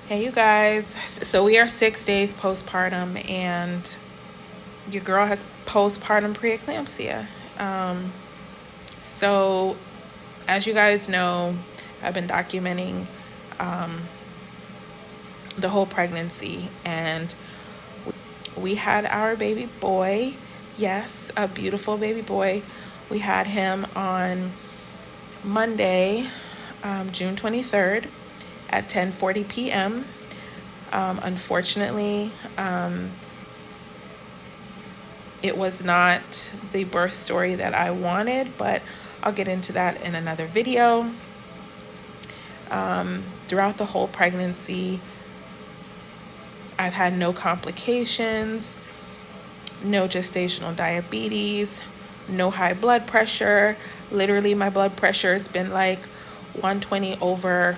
Hey, you guys. So we are 6 days postpartum, and your girl has postpartum preeclampsia. Um, so, as you guys know, I've been documenting um, the whole pregnancy, and we had our baby boy. Yes, a beautiful baby boy. We had him on Monday, June 23rd at 10:40 p.m. Unfortunately, it was not the birth story that I wanted, but I'll get into that in another video. Throughout the whole pregnancy, I've had no complications, no gestational diabetes, no high blood pressure. Literally, my blood pressure has been like 120 over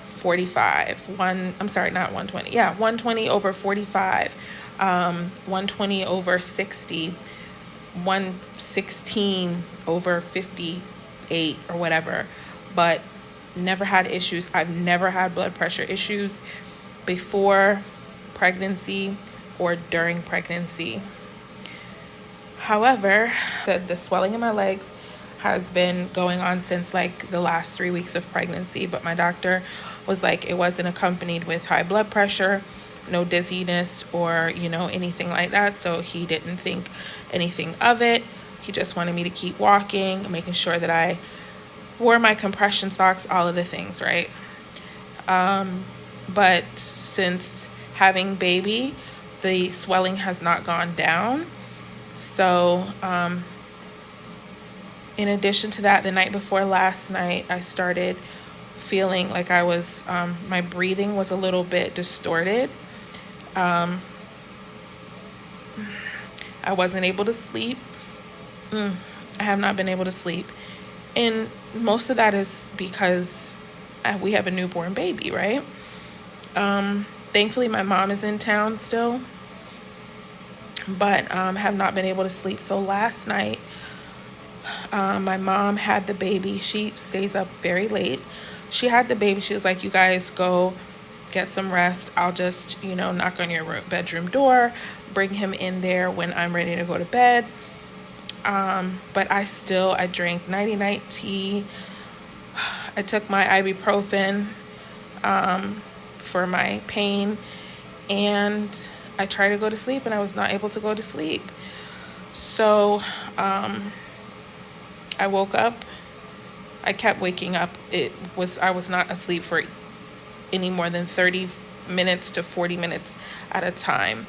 45. I'm sorry, not 120. Yeah, 120 over 45. 120 over 60. 116 over 58 or whatever. But never had issues. I've never had blood pressure issues before pregnancy or during pregnancy. However, the swelling in my legs has been going on since like the last 3 weeks of pregnancy, but my doctor was like, it wasn't accompanied with high blood pressure, no dizziness or, anything like that. So he didn't think anything of it. He just wanted me to keep walking, making sure that I wore my compression socks, all of the things, right? But since having baby, the swelling has not gone down. So, in addition to that, the night before last night, I started feeling like my breathing was a little bit distorted. I wasn't able to sleep. I have not been able to sleep. And most of that is because we have a newborn baby, right? Thankfully, my mom is in town still, but have not been able to sleep. So last night, my mom had the baby. She stays up very late. She had the baby. She was like, you guys go get some rest. I'll just, knock on your bedroom door, bring him in there when I'm ready to go to bed. But I drank nighty-night tea. I took my ibuprofen for my pain, and I tried to go to sleep, and I was not able to go to sleep. So I woke up. I kept waking up. I was not asleep for any more than 30 minutes to 40 minutes at a time.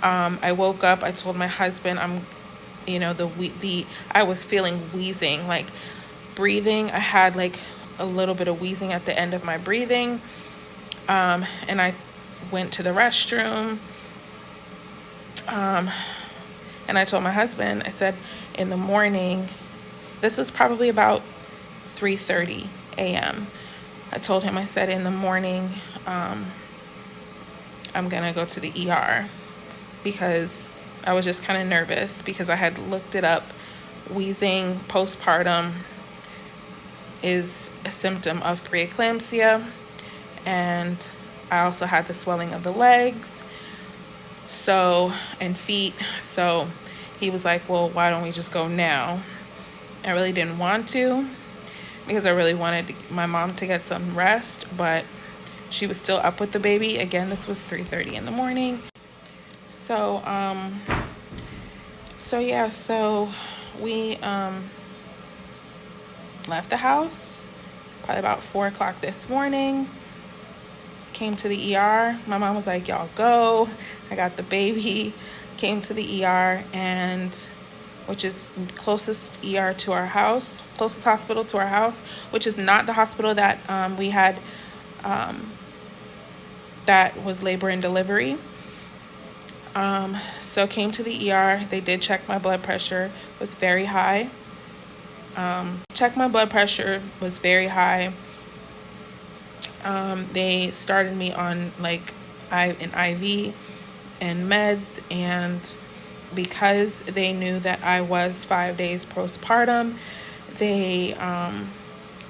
I woke up. I told my husband I was feeling wheezing, like breathing. I had like a little bit of wheezing at the end of my breathing. And I went to the restroom. And I told my husband, I said, in the morning, this was probably about 3:30 a.m. I told him, I said, in the morning, I'm going to go to the ER because I was just kind of nervous because I had looked it up. Wheezing postpartum is a symptom of preeclampsia, and I also had the swelling of the legs and feet. So he was like, well, why don't we just go now? I really didn't want to because I really wanted my mom to get some rest, but she was still up with the baby. Again, this was 3:30 in the morning. So we left the house probably about 4 o'clock this morning. Came to the ER. My mom was like, y'all go. I got the baby. Came to the ER, which is closest ER to our house, closest hospital to our house, which is not the hospital that we had that was labor and delivery. So came to the ER. They did check my blood pressure. It was very high. Checked my blood pressure, was very high. They started me on like an IV and meds, and because they knew that I was 5 days postpartum, they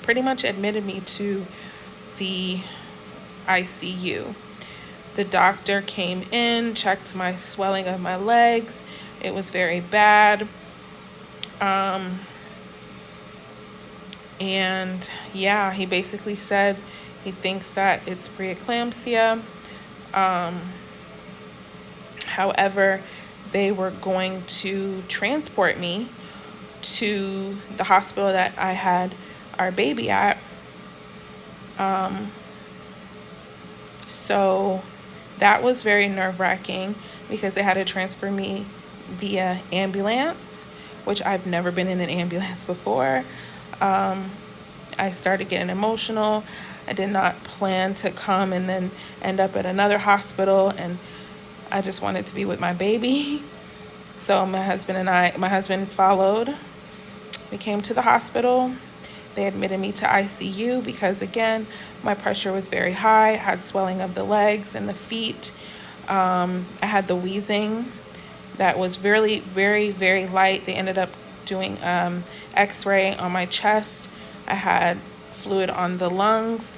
pretty much admitted me to the ICU. The doctor came in, checked my swelling of my legs. It was very bad. And yeah, he basically said he thinks that it's preeclampsia. However, they were going to transport me to the hospital that I had our baby at. So that was very nerve-wracking because they had to transfer me via ambulance, which I've never been in an ambulance before. I started getting emotional. I did not plan to come and then end up at another hospital, and I just wanted to be with my baby. So my husband followed. We came to the hospital. They admitted me to ICU because, again, my pressure was very high. I had swelling of the legs and the feet. I had the wheezing that was very, very, very light. They ended up doing x-ray on my chest. I had fluid on the lungs.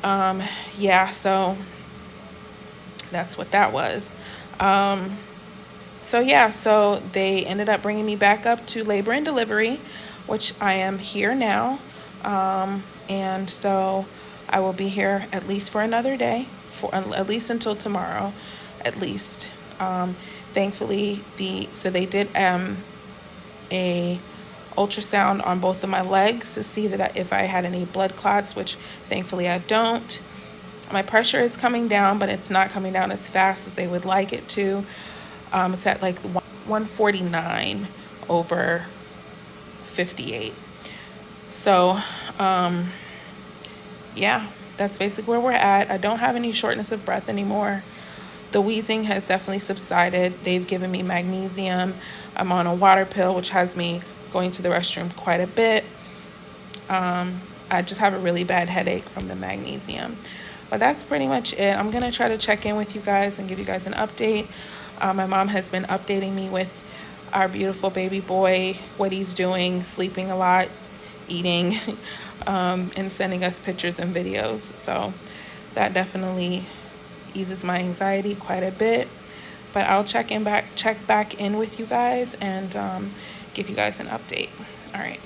So that's what that was. So they ended up bringing me back up to labor and delivery, which I am here now. And so I will be here at least for another day, for at least until tomorrow, at least. Thankfully, they did a ultrasound on both of my legs to see that if I had any blood clots, which thankfully I don't. My pressure is coming down, but it's not coming down as fast as they would like it to. It's at like 149 over 58. So, that's basically where we're at. I don't have any shortness of breath anymore. The wheezing has definitely subsided. They've given me magnesium. I'm on a water pill, which has me going to the restroom quite a bit. I just have a really bad headache from the magnesium. But that's pretty much it. I'm going to try to check in with you guys and give you guys an update. My mom has been updating me with our beautiful baby boy, what he's doing, sleeping a lot, eating, and sending us pictures and videos. So that definitely eases my anxiety quite a bit. But I'll check back in with you guys and give you guys an update. All right.